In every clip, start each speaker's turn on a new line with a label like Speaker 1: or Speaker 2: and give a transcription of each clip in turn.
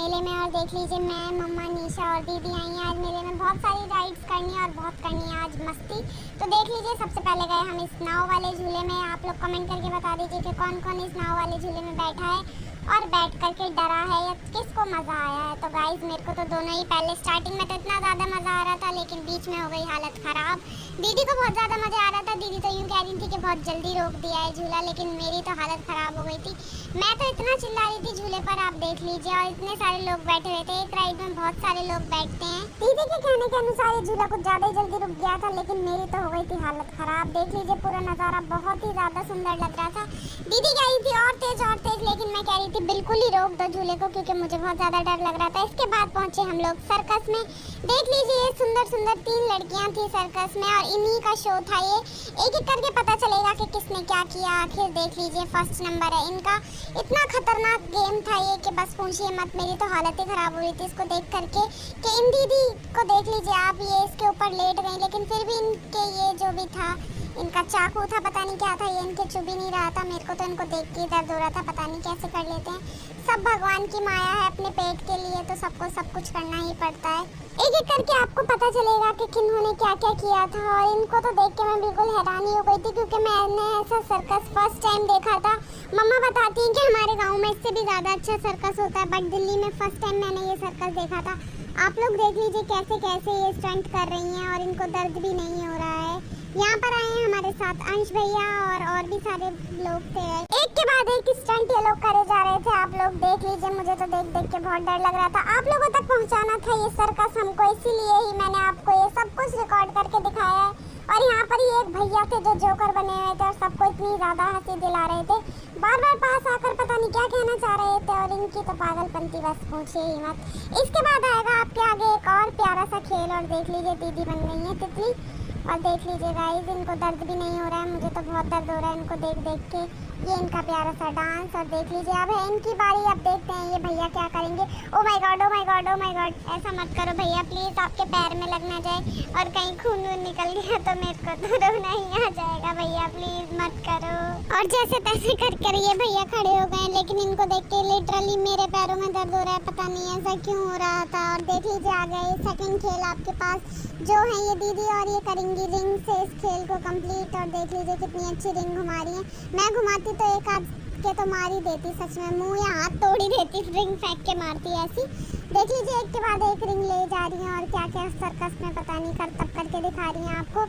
Speaker 1: मेले में। और देख लीजिए मैं, मम्मा, निशा और दीदी आई हैं आज मेले में बहुत सारी राइड्स करनी है और बहुत करनी है आज मस्ती। तो देख लीजिए सबसे पहले गए हम इस नाव वाले झूले में। आप लोग कमेंट करके बता दीजिए कि कौन कौन इस नाव वाले झूले में बैठा है और बैठ करके डरा है या किसको मज़ा आया है। तो गाइस मेरे को तो दोनों ही, पहले स्टार्टिंग में तो इतना ज़्यादा मज़ा आ रहा था लेकिन बीच में हो गई हालत ख़राब। दीदी को बहुत ज़्यादा मज़ा आ रहा था, दीदी तो यूँ कह रही थी कि बहुत जल्दी रोक दिया है झूला, लेकिन मेरी तो हालत ख़राब हो गई थी। मैं तो इतना चिल्ला रही थी झूले पर, आप देख लीजिए, और इतने सारे लोग बैठे हुए थे। एक राइड में बहुत सारे लोग बैठते हैं। दीदी के कहने के अनुसार ये झूला कुछ ज़्यादा ही जल्दी रुक गया था, लेकिन मेरी तो हो गई थी हालत ख़राब। देख लीजिए पूरा नज़ारा बहुत ही ज़्यादा सुंदर लग रहा था। दीदी कह रही थी और तेज, लेकिन मैं कह रही थी बिल्कुल ही रोक दो झूले को, क्योंकि मुझे बहुत ज़्यादा डर लग रहा था। इसके बाद पहुँचे हम लोग सर्कस में। देख लीजिए ये सुंदर सुंदर 3 लड़कियाँ थी सर्कस में और इन्हीं का शो था ये। एक एक करके पता चलेगा कि किसने क्या किया। आखिर देख लीजिए फर्स्ट नंबर है इनका। इतना खतरनाक गेम था ये कि बस पूछिए मत, मेरी तो हालत ही ख़राब हो रही थी इसको देख करके। कि इन दीदी को देख लीजिए आप, ये इसके ऊपर लेट गई, लेकिन फिर भी इनके ये जो भी था, इनका चाकू था, पता नहीं क्या था, ये इनके चुभ ही नहीं रहा था। मेरे को तो इनको देख के दर्द हो रहा था, पता नहीं कैसे कर लेते हैं। सब भगवान की माया है, अपने पेट के लिए तो सबको सब कुछ करना ही पड़ता है। एक एक करके आपको पता चलेगा कि किन्होंने क्या क्या किया था। और इनको तो देख के मैं बिल्कुल हैरानी हो गई थी, क्योंकि मैंने ऐसा सर्कस फर्स्ट टाइम देखा था। मम्मा बताती हैं कि हमारे गाँव में इससे भी ज़्यादा अच्छा सर्कस होता है, बट दिल्ली में फर्स्ट टाइम मैंने ये सर्कस देखा था। आप लोग देख लीजिए कैसे कैसे ये स्टंट कर रही हैं और इनको दर्द भी नहीं हो रहा है। यहाँ पर आए हैं हमारे साथ अंश भैया और भी सारे लोग थे। एक के बाद एक स्टंट ये लोग करे जा रहे थे। आप लोग देख लीजिए, मुझे तो देख देख के बहुत डर लग रहा था। आप लोगों तक पहुँचाना था ये सर्कस हमको, इसीलिए ही मैंने आपको ये सब कुछ रिकॉर्ड करके दिखाया है। और यहाँ पर ही एक भैया थे जो जोकर बने हुए थे और सबको इतनी ज़्यादा हंसी दिला रहे थे, बार बार पास आकर पता नहीं क्या कहना चाह रहे थे। और इनकी तो पागलपंती बस पूछिए ही मत। इसके बाद आएगा आपके आगे एक और प्यारा सा खेल। और देख लीजिए दीदी बन गई है तितली। और देख लीजिए गाइस, इनको दर्द भी नहीं हो रहा है, मुझे तो बहुत दर्द हो रहा है इनको देख देख के। ये इनका प्यारा सा डांस। और देख लीजिए अब है इनकी बारी, अब देखते हैं ये भैया क्या करेंगे। Oh my God, oh my God, oh my God, ऐसा मत करो भैया प्लीज़, आपके पैर में लग ना जाए और कहीं खून वून निकल गया तो मेरे को तो रोना ही आ जाएगा। भैया प्लीज़ मत करो। और जैसे तैसे कर ये भैया खड़े हो गए, लेकिन इनको देख के लिटरली मेरे पैरों में दर्द हो रहा है, पता नहीं ऐसा क्यों हो रहा था। और देख लीजिए आ गए सेकंड खेल आपके पास, जो है ये दीदी, और ये करेंगी रिंग से इस खेल को कंप्लीट। और देख लीजिए कितनी अच्छी रिंग घुमा रही है। मैं घुमाती तो एक हाथ के तो मार ही देती, सच में मुंह या हाथ तोड़ ही देती, रिंग फेंक के मारती ऐसी। देख लीजिए एक के बाद एक रिंग ले जा रही हैं और क्या क्या सर्कस में पता नहीं कर तब करके दिखा रही हैं आपको।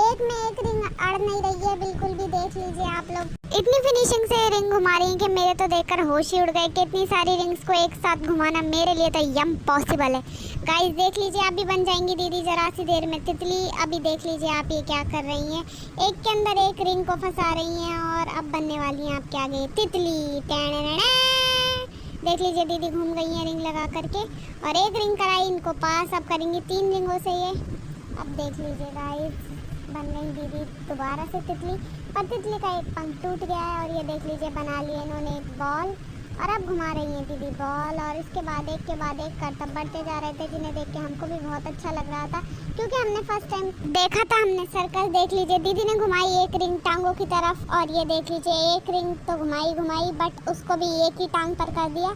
Speaker 1: एक में एक रिंग अड़ नहीं रही है बिल्कुल भी। देख लीजिए आप लोग, इतनी फिनिशिंग से रिंग घुमा रही हैं कि मेरे तो देखकर होश ही उड़ गए कि इतनी सारी रिंग्स को एक साथ घुमाना मेरे लिए तो इम्पॉसिबल है। गाइस देख लीजिए अभी बन जाएंगी दीदी जरा सी देर में तितली। अभी देख लीजिए आप ये क्या कर रही हैं, एक के अंदर एक रिंग को फंसा रही हैं और अब बनने वाली हैं आपके आगे तितली। देख लीजिए दीदी घूम गई है रिंग लगा करके और एक रिंग कराई इनको पास। अब करेंगी 3 रिंगों से ये। अब देख लीजिए गाइस बन गई दीदी दोबारा से तितली, पर तितली का एक पंख टूट गया है। और ये देख लीजिए बना लिए इन्होंने एक बॉल और अब घुमा रही हैं दीदी बॉल। और इसके बाद एक के बाद एक करतब बढ़ते जा रहे थे, जिन्हें देख के हमको भी बहुत अच्छा लग रहा था, क्योंकि हमने फर्स्ट टाइम देखा था हमने सर्कस। देख लीजिए दीदी ने घुमाई एक रिंग टांगों की तरफ और ये देख लीजिए एक रिंग तो घुमाई बट उसको भी एक ही टांग पर कर दिया।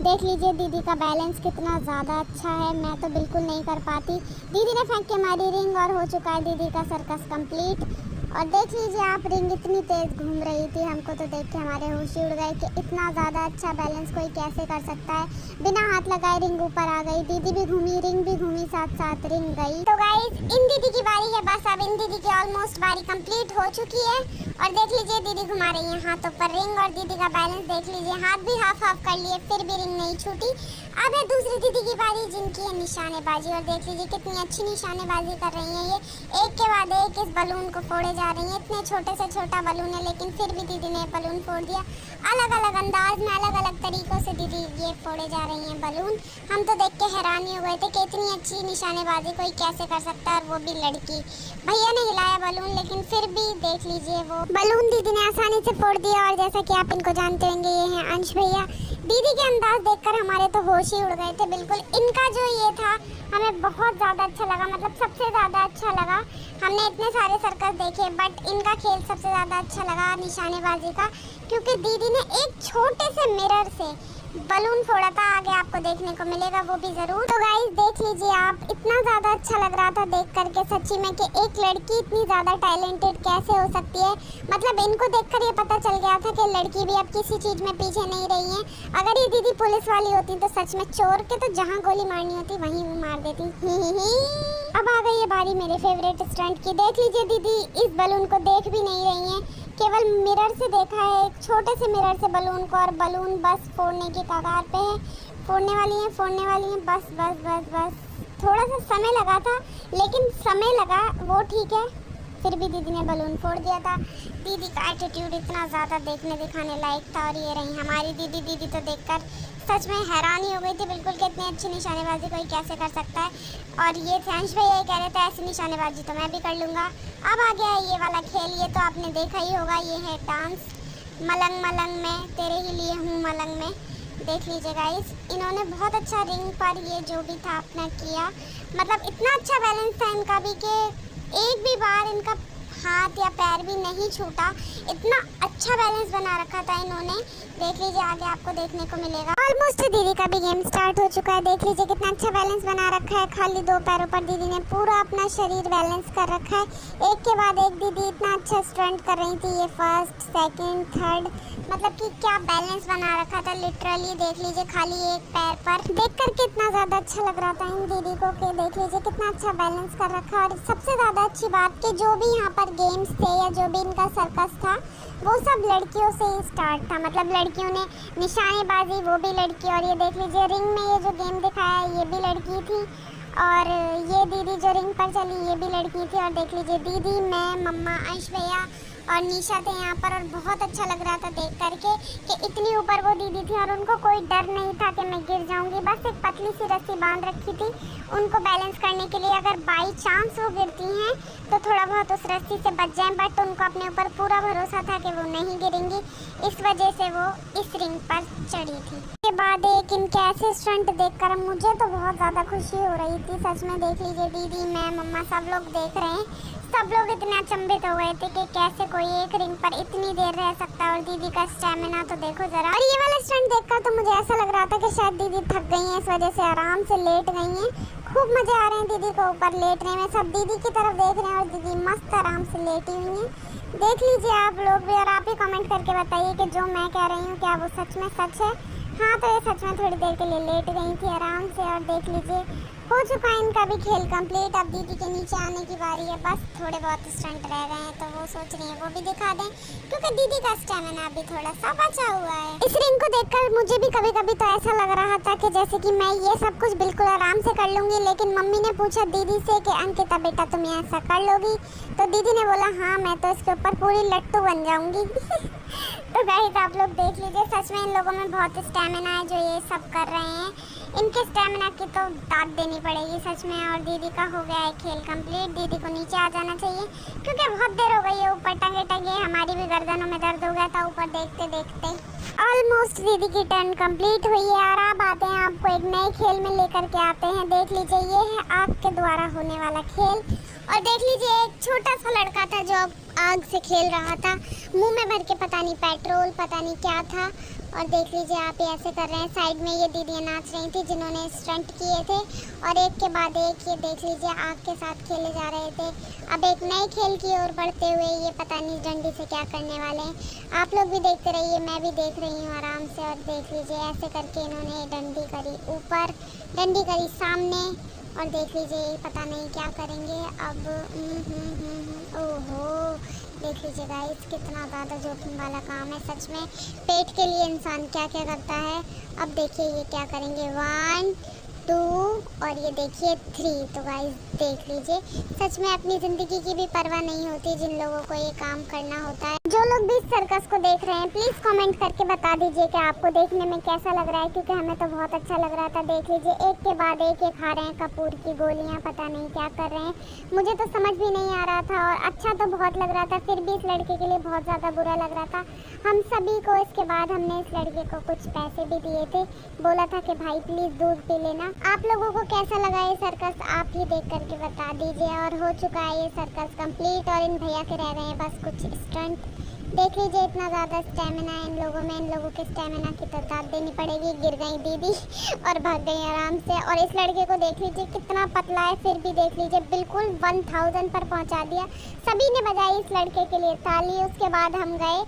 Speaker 1: देख लीजिए दीदी का बैलेंस कितना ज़्यादा अच्छा है, मैं तो बिल्कुल नहीं कर पाती। दीदी ने फेंक के मारी रिंग और हो चुका है दीदी का सर्कस कंप्लीट। और देख लीजिए आप रिंग इतनी तेज़ घूम रही थी, हमको तो देख के हमारे होश ही उड़ गए कि इतना ज़्यादा अच्छा बैलेंस कोई कैसे कर सकता है। बिना हाथ लगाए रिंग ऊपर आ गई, दीदी भी घूमी रिंग भी घूमी, साथ साथ रिंग गई। तो गाइस इन दीदी की बारी है, बस अब इन दीदी की ऑलमोस्ट बारी कंप्लीट हो चुकी है। और देख लीजिए दीदी घुमा रही है हाथों पर रिंग और दीदी का बैलेंस देख लीजिए, हाथ भी हाफ हाफ कर लिए फिर भी रिंग नहीं छूटी। अब है दूसरी दीदी की बारी जिनकी है निशानेबाजी। और देख लीजिए कितनी अच्छी निशानेबाजी कर रही हैं ये, एक के बाद एक इस बलून को फोड़े जा रही हैं। इतने छोटे से छोटा बलून है लेकिन फिर भी दीदी ने बलून फोड़ दिया। अलग अलग अंदाज में अलग अलग तरीक़ों से दीदी ये फोड़े जा रही हैं बलून। हम तो देख के हैरान ही हो गए थे कि इतनी अच्छी निशानेबाजी कोई कैसे कर सकता है, और वो भी लड़की। भैया ने हिलाया बलून लेकिन फिर भी देख लीजिए वो बलून दीदी ने आसानी से फोड़ दिया। और जैसा कि आप इनको जानते होंगे ये हैं अंश भैया। दीदी के अंदाज देखकर हमारे तो होश ही उड़ गए थे बिल्कुल। इनका जो ये था हमें बहुत ज़्यादा अच्छा लगा, मतलब सबसे ज़्यादा अच्छा लगा। हमने इतने सारे सर्कस देखे बट इनका खेल सबसे ज़्यादा अच्छा लगा निशानेबाजी का, क्योंकि दीदी ने एक छोटे से मिरर से बलून फोड़ा था, आगे आपको देखने को मिलेगा वो भी जरूर। तो गाइस देख लीजिए आप, इतना ज्यादा अच्छा लग रहा था देख करके सच्ची में कि एक लड़की इतनी ज्यादा टैलेंटेड कैसे हो सकती है। मतलब इनको देखकर ये पता चल गया था कि लड़की भी अब किसी चीज में पीछे नहीं रही है। अगर ये दीदी पुलिस वाली होती तो सच में चोर के तो जहाँ गोली मारनी होती वहीं वो मार देती। अब आ गई है बारी मेरे फेवरेट स्टंट की। देख लीजिए दीदी इस बलून को देख भी नहीं रही है, केवल मिरर से देखा है, एक छोटे से मिरर से बलून को, और बलून बस फोड़ने की कगार पे है। फोड़ने वाली है, बस बस बस बस। थोड़ा सा समय लगा था, लेकिन समय लगा वो ठीक है, फिर भी दीदी ने बलून फोड़ दिया था। दीदी का एटीट्यूड इतना ज़्यादा देखने दिखाने लायक था। और ये रही हमारी दीदी। दीदी तो देखकर सच में हैरानी हो गई थी बिल्कुल कि इतनी अच्छी निशानेबाजी कोई कैसे कर सकता है। और ये अंश भैया ये कह रहे थे ऐसी निशानेबाजी तो मैं भी कर लूँगा। अब आ गया ये वाला खेल, ये तो आपने देखा ही होगा, ये है डांस मलंग मलंग में तेरे ही लिए हूँ मलंग में। देख लीजिए गाइस, इन्होंने बहुत अच्छा रिंग पर ये जो भी था अपना किया। मतलब इतना अच्छा बैलेंस था इनका भी कि एक भी बार इनका हाथ या पैर भी नहीं छूटा। इतना अच्छा बैलेंस बना रखा था इन्होंने। देख लीजिए आगे आपको देखने को मिलेगा। ऑलमोस्ट दीदी का भी गेम स्टार्ट हो चुका है। देख लीजिए कितना अच्छा बैलेंस बना रखा है। खाली 2 पैरों पर दीदी ने पूरा अपना शरीर बैलेंस कर रखा है। एक के बाद एक दीदी इतना अच्छा स्टंट कर रही थी। ये फर्स्ट, सेकंड, थर्ड, मतलब कि क्या बैलेंस बना रखा था लिटरली। देख लीजिए खाली एक पैर पर देख करके इतना ज़्यादा अच्छा लग रहा था इन दीदी को कि देख लीजिए कितना अच्छा बैलेंस कर रखा है। और सबसे ज़्यादा अच्छी बात कि जो भी यहाँ पर गेम्स थे या जो भी इनका सर्कस था वो सब लड़कियों से ही स्टार्ट था। मतलब लड़कियों ने निशानेबाजी, वो भी लड़की। और ये देख लीजिए रिंग में ये जो गेम दिखाया है ये भी लड़की थी। और ये दीदी जो रिंग पर चली ये भी लड़की थी। और देख लीजिए दीदी, मैं, मम्मा, अंश भैया और निशा थे यहाँ पर। और बहुत अच्छा लग रहा था देख करके कि इतनी ऊपर वो दीदी थी और उनको कोई डर नहीं था कि मैं गिर जाऊँगी। बस एक पतली सी रस्सी बांध रखी थी उनको बैलेंस करने के लिए। अगर बाई चांस वो गिरती हैं तो थोड़ा बहुत उस रस्सी से बच जाएं, बट उनको अपने ऊपर पूरा भरोसा था कि वो नहीं गिरेंगी। इस वजह से वो इस रिंग पर चढ़ी थी। के बाद एक इनके ऐसे स्टंट देखकर मुझे तो बहुत ज़्यादा खुशी हो रही थी सच में। देख लीजिए दीदी, मैं, मम्मा सब लोग देख रहे हैं। सब लोग इतने अचंभित हो गए थे कि कैसे कोई एक रिंग पर इतनी देर रह सकता है। और दीदी का स्टैमिना तो देखो जरा। और ये वाला स्टंट देखकर तो मुझे ऐसा लग रहा था कि शायद दीदी थक गई हैं, इस वजह से आराम से लेट गई हैं। खूब मजे आ रहे हैं दीदी को ऊपर लेटने में। सब दीदी की तरफ देख रहे हैं और दीदी मस्त आराम से लेटी हुई हैं। देख लीजिए आप लोग भी, और आप ही कमेंट करके बताइए कि जो मैं कह रही हूँ क्या वो सच में सच है। हाँ तो ये सच में थोड़ी देर के लिए लेट गई थी आराम से। और देख लीजिए हो चुका है इनका भी खेल कंप्लीट। अब दीदी के नीचे आने की बारी है। बस थोड़े बहुत स्टंट रह गए हैं तो वो सोच रही हैं वो भी दिखा दें, क्योंकि दीदी का स्टैमिना भी थोड़ा सा बचा हुआ है। इस रिंग को देखकर मुझे भी कभी कभी तो ऐसा लग रहा था कि जैसे कि मैं ये सब कुछ बिल्कुल आराम से कर लूँगी। लेकिन मम्मी ने पूछा दीदी से कि अंकिता बेटा तुम ऐसा कर लोगी? तो दीदी ने बोला हाँ मैं तो इसके ऊपर पूरी लट्टू बन जाऊँगी। तो गाइस आप लोग देख लीजिए, सच में इन लोगों में बहुत स्टैमिना है जो ये सब कर रहे हैं। इनके स्टैमिना की तो दाद देनी पड़ेगी सच में। और दीदी का हो गया है खेल कंप्लीट। दीदी को नीचे आ जाना चाहिए क्योंकि बहुत देर हो गई है ऊपर टंगे टंगे। हमारी भी गर्दनों में दर्द हो गया था ऊपर देखते देखते। ऑलमोस्ट दीदी की टर्न कंप्लीट हुई है। और अब आते हैं आपको एक नए खेल में लेकर के आते हैं। देख लीजिए ये है आग के द्वारा होने वाला खेल। और देख लीजिए एक छोटा सा लड़का था जो आग से खेल रहा था, मुंह में भर के पता नहीं पेट्रोल पता नहीं क्या था। और देख लीजिए आप ऐसे कर रहे हैं। साइड में ये दीदियाँ नाच रही थी जिन्होंने स्टंट किए थे। और एक के बाद एक ये देख लीजिए आग के साथ खेले जा रहे थे। अब एक नए खेल की ओर बढ़ते हुए ये पता नहीं डंडी से क्या करने वाले हैं। आप लोग भी देखते रहिए, मैं भी देख रही हूँ आराम से। और देख लीजिए ऐसे करके इन्होंने डंडी करी ऊपर, डंडी करी सामने। और देख लीजिए पता नहीं क्या करेंगे अब। ओहो देख लीजिए गाइस कितना ज़्यादा जोखिम वाला काम है सच में। पेट के लिए इंसान क्या क्या करता है। अब देखिए ये क्या करेंगे, 1 2 और ये देखिए 3। तो गाइस देख लीजिए सच में अपनी ज़िंदगी की भी परवाह नहीं होती जिन लोगों को ये काम करना होता है। जो लोग भी इस सर्कस को देख रहे हैं प्लीज़ कमेंट करके बता दीजिए कि आपको देखने में कैसा लग रहा है, क्योंकि हमें तो बहुत अच्छा लग रहा था। देख लीजिए एक के बाद एक ये खा रहे हैं कपूर की गोलियां, पता नहीं क्या कर रहे हैं, मुझे तो समझ भी नहीं आ रहा था। और अच्छा तो बहुत लग रहा था, फिर भी इस लड़के के लिए बहुत ज़्यादा बुरा लग रहा था। हम सभी को इसके बाद हमने इस लड़के को कुछ पैसे भी दिए थे, बोला था कि भाई प्लीज़ दूध पी लेना। आप लोगों को कैसा लगा ये सर्कस आप ही देख करके बता दीजिए। और हो चुका है ये सर्कस कंप्लीट और इन भैया के रह गए हैं बस कुछ स्टंट। देख लीजिए इतना ज़्यादा स्टेमिना है इन लोगों में। इन लोगों के स्टेमिना की तो दाद देनी पड़ेगी। गिर गई दीदी और भाग गई आराम से। और इस लड़के को देख लीजिए कितना पतला है, फिर भी देख लीजिए बिल्कुल 1000 पर पहुंचा दिया। सभी ने बजाई इस लड़के के लिए ताली। उसके बाद हम गए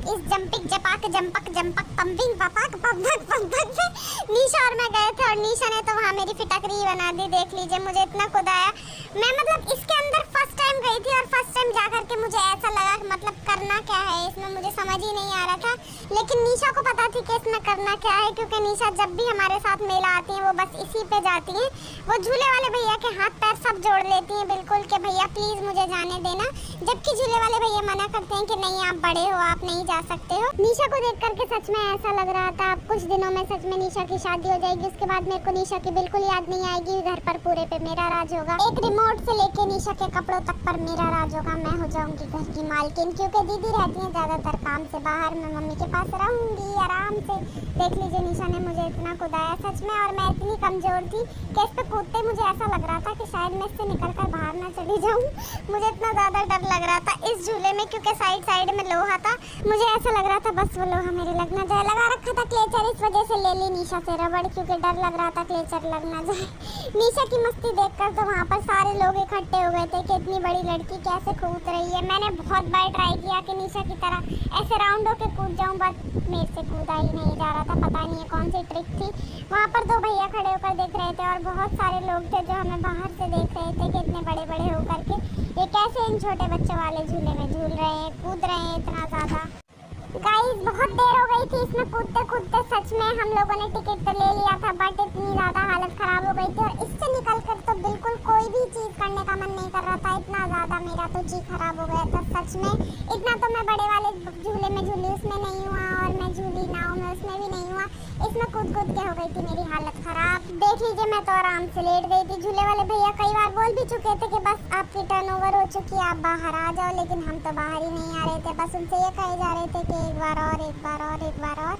Speaker 1: इस जंपिंग जपाक जंपक जंपक पंपिंग पपाक पपक पपक से निशा और मैं गए थे। और निशा ने तो वहाँ मेरी फिटकरी बना दी। देख लीजिए मुझे इतना कुदाया। मैं मतलब इसके अंदर फर्स्ट टाइम गई थी और फर्स्ट टाइम जा करके मुझे ऐसा लगा कि मतलब करना क्या है इसमें, मुझे समझ ही नहीं आ रहा था। लेकिन निशा को पता थी कि इसमें करना क्या है, क्योंकि निशा जब भी हमारे साथ मेला आती है वो बस इसी पे जाती है। वो झूले वाले भैया के हाथ पैर सब जोड़ लेती हैं बिल्कुल कि भैया प्लीज़ मुझे जाने देना, जबकि झूले वाले भैया मना करते हैं कि नहीं आप बड़े हो, आप नहीं जा सकते हो। निशा को देख करके सच में ऐसा लग रहा था अब कुछ दिनों में सच में निशा की शादी हो जाएगी। उसके बाद मेरे को निशा की बिल्कुल याद नहीं आएगी। घर पर पूरे पे मेरा राज होगा। एक रिमोट से लेके निशा के कपड़ों तक पर मेरा राज होगा। मैं हो जाऊंगी घर की मालकिन, क्योंकि दीदी रहती है ज्यादातर काम से बाहर। मैं मम्मी के पास रहूंगी आराम से। देख लीजिए निशा ने मुझे इतना कुदाया सच में। और मैं इतनी कमजोर थी कि इस पे कूदते मुझे ऐसा लग रहा था कि शायद मैं इससे निकल कर बाहर ना चली जाऊँ। मुझे इतना ज्यादा डर लग रहा था इस झूले में, क्योंकि साइड साइड में लोहा था। मुझे ऐसा लग रहा था बस वो लोहा मेरे लग ना जाए। लगा रखा था क्लेचर, इस वजह से ले ली निशा से रबड़, क्योंकि डर लग रहा था क्लेचर लग ना जाए। निशा की मस्ती देखकर तो वहाँ पर सारे लोग इकट्ठे हो गए थे कि इतनी बड़ी लड़की कैसे कूद रही है। मैंने बहुत बार ट्राई किया कि निशा की तरह ऐसे राउंड होके कूद जाऊँ, बट मेरे से कूदा ही नहीं जा रहा था। पता नहीं है कौन सी ट्रिक थी। वहाँ पर 2 भैया खड़े होकर देख रहे थे और बहुत सारे लोग थे जो हमें बाहर से देख रहे थे कि इतने बड़े बड़े होकर के ये कैसे इन छोटे बच्चों वाले झूले में झूल रहे हैं, कूद रहे हैं इतना ज़्यादा। गाइस बहुत देर हो गई थी इसमें कूदते कूदते। सच में हम लोगों ने टिकट तो ले लिया था, बट इतनी ज़्यादा हालत ख़राब हो गई थी। और इससे निकल कर तो बिल्कुल कोई भी चीज़ करने का मन नहीं कर रहा था। इतना ज़्यादा मेरा तो जी खराब हो गया था सच में। इतना तो मैं बड़े वाले झूले में झूली उसमें नहीं हुआ, और मैं झूली नाव में उसमें भी नहीं हुआ। इसमें कूद कूद के हो गई थी मेरी हालत ख़राब। देख लीजिए मैं तो आराम से लेट गई थी। झूले वाले भैया कई बार बोल भी चुके थे कि बस आपकी टर्न ओवर हो चुकी है, आप बाहर आ जाओ, लेकिन हम तो बाहर ही नहीं आ रहे थे। बस उनसे ये कहे जा रहे थे कि एक बार और, एक बार और, एक बार और।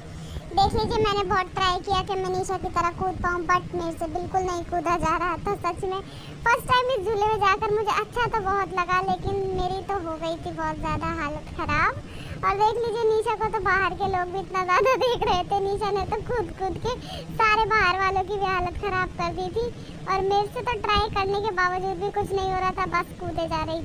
Speaker 1: देख लीजिए मैंने बहुत ट्राई किया कि मैं निशा की तरह कूद पाऊँ, बट मेरे से बिल्कुल नहीं कूदा जा रहा था सच में। फर्स्ट टाइम इस झूले में जाकर मुझे अच्छा तो बहुत लगा, लेकिन मेरी तो हो गई थी बहुत ज़्यादा हालत ख़राब। और देख लीजिए निशा को तो बाहर के लोग भी इतना ज़्यादा देख रहे थे। निशा ने तो कूद कूद के सारे बाहर वालों की भी हालत ख़राब कर दी थी। और मेरे से तो ट्राई करने के बावजूद भी कुछ नहीं हो रहा था, बस कूदे जा रही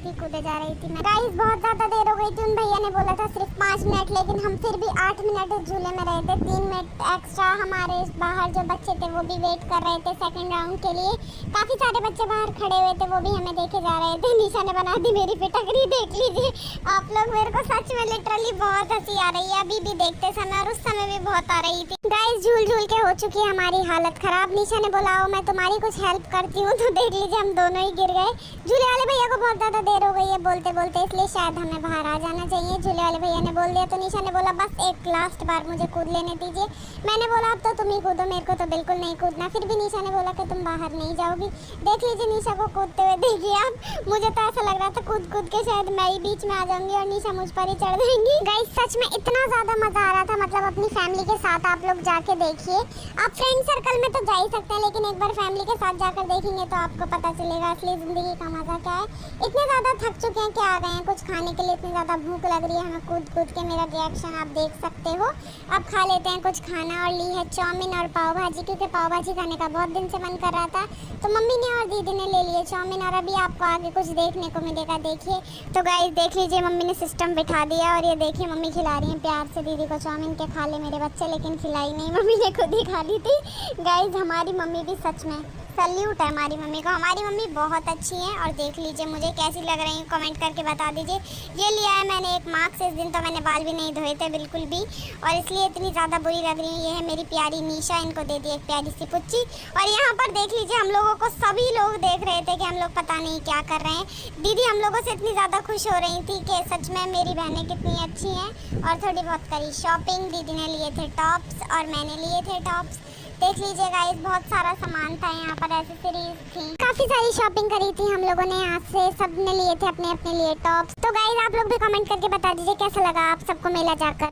Speaker 1: थी मैं। गाइस बहुत ज़्यादा देर हो गई थी। उन भैया ने बोला था सिर्फ 5 मिनट, लेकिन हम फिर भी 8 मिनट इस झूले में रहे थे। 3 मिनट एक्स्ट्रा हमारे बाहर जो बच्चे थे वो भी वेट कर रहे थे सेकेंड राउंड के लिए। काफ़ी सारे बच्चे बाहर खड़े हुए थे, वो भी हमें देखे जा रहे थे। निशा ने बना दी मेरी फिटकरी। देख लीजिए आप लोग, मेरे को सच में लिटरली बहुत हंसी आ रही है अभी भी देखते समय, और उस समय भी बहुत आ रही थी। गाइस झूल झूल के हो चुकी है हमारी हालत ख़राब। निशा ने बोला आओ मैं तुम्हारी कुछ हेल्प करती हूँ, तो देख लीजिए हम दोनों ही गिर गए। झूले वाले भैया को बहुत ज़्यादा देर हो गई है बोलते बोलते, इसलिए शायद हमें बाहर आ जाना चाहिए। झूले वाले भैया ने बोल दिया, तो निशा ने बोला बस एक लास्ट बार मुझे कूद लेने दीजिए। मैंने बोला अब तो तुम ही कूदो, मेरे को तो बिल्कुल नहीं कूदना। फिर भी निशा ने बोला कि तुम बाहर नहीं जाओगी। देख लीजिए निशा को कूदते हुए देखिए आप। मुझे तो ऐसा लग रहा था कूद कूद के शायद मैं ही बीच में आ जाऊंगी और निशा मुझ पर ही चढ़ जाएंगी। गाइस सच में इतना ज़्यादा मज़ा आ रहा था, मतलब अपनी फैमिली के साथ आप लोग जाके देखिए। आप फ्रेंड सर्कल में तो जा ही सकते हैं, लेकिन एक बार फैमिली के साथ जाकर देखेंगे तो आपको पता चलेगा असली ज़िंदगी का मज़ा क्या है। इतने ज़्यादा थक चुके हैं कि आ गए हैं कुछ खाने के लिए। इतनी ज़्यादा भूख लग रही है हमें कूद कूद के। मेरा रिएक्शन आप देख सकते हो। अब खा लेते हैं कुछ खाना, और ली है चाउमीन और पाव भाजी, क्योंकि पाव भाजी खाने का बहुत दिन से मन कर रहा था। तो मम्मी ने और दीदी ने ले लिए चाउमीन, और अभी आपको आगे कुछ देखने को मिलेगा। देखिए तो गाइस देख लीजिए मम्मी ने सिस्टम बिठा दिया, और ये देखिए मम्मी खिला रही हैं प्यार से दीदी को चाउमीन के खा ले मेरे बच्चे, लेकिन खिलाई नहीं, मम्मी ने खुद ही खा ली थी। गाइस हमारी मम्मी भी सच में सल्यूट है हमारी मम्मी को। हमारी मम्मी बहुत अच्छी हैं। और देख लीजिए मुझे कैसी लग रही है कमेंट करके बता दीजिए। ये लिया है मैंने एक मार्क्स, इस दिन तो मैंने बाल भी नहीं धोए थे बिल्कुल भी, और इसलिए इतनी ज़्यादा बुरी लग रही है। ये है मेरी प्यारी निशा, इनको दे दी एक प्यारी सी पुच्ची। और यहाँ पर देख लीजिए हम लोगों को सभी लोग देख रहे थे कि हम लोग पता नहीं क्या कर रहे हैं। दीदी हम लोगों से इतनी ज़्यादा खुश हो रही थी कि सच में मेरी बहनें कितनी अच्छी हैं। और थोड़ी बहुत करी शॉपिंग, दीदी ने लिए थे टॉप्स और मैंने लिए थे टॉप्स। देख लीजिए गाइस बहुत सारा सामान था यहाँ पर, एक्सेसरीज थी, काफ़ी सारी शॉपिंग करी थी हम लोगों ने यहाँ से। सब ने लिए थे अपने अपने लिए टॉप्स। तो गाइस आप लोग भी कमेंट करके बता दीजिए कैसा लगा आप सबको मेला जाकर।